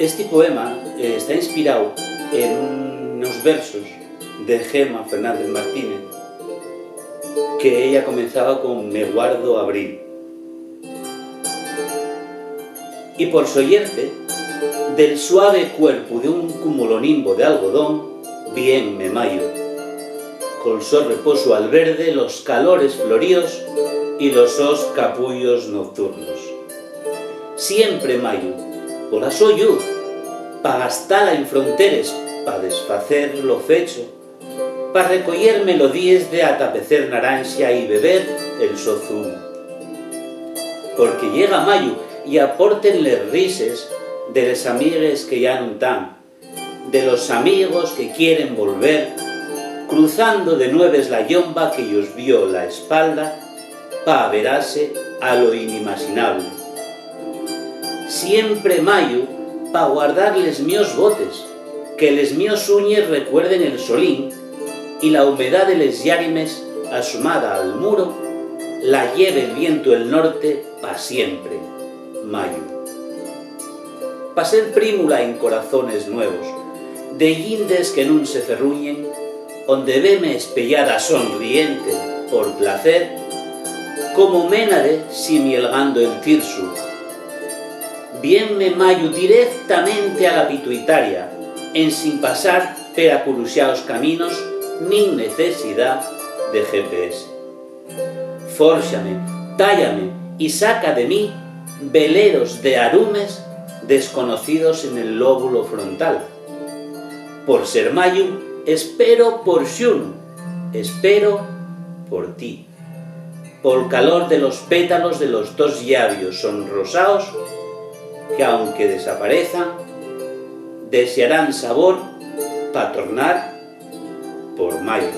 Este poema está inspirado en unos versos de Gemma Fernández Martínez, que ella comenzaba con "Me guardo abril". Y por soyerte, del suave cuerpo de un cumulonimbo de algodón, bien me mayo. Col sol reposo al verde, los calores floríos y los sos capullos nocturnos. Siempre mayo, pola soyu, pa gastala en fronteres, pa desfacer lo fecho, pa recoller melodías de atapecer naranxa y beber el so zumo. Porque llega mayo y apórtenles rises de les amigues que ya non tan, de los amigos que quieren volver, cruzando de nueves la yomba que ellos vio la espalda, pa verase a lo inimaginable. Siempre mayo pa guardar les míos botes, que les míos uñes recuerden el solín y la humedad de les llarimes asomada al muro la lleve el viento del norte pa siempre, mayo. Pa ser prímula en corazones nuevos, de guindes que nun se ferruñen, onde veme espellada sonriente por placer, como ménade simielgando el tirsu. Bien me mayo directamente a la pituitaria, en sin pasar per acuruxaos caminos, nin necesidad de GPS. Fórxame, tállame y saca de mí veleros de arumes desconocidos en el lóbulo frontal. Por ser mayo, espero por xuno, espero por ti. Por calor de los pétalos de los dos llavios sonrosados, que aunque desaparezcan, desearán sabor pa tornar por mayo.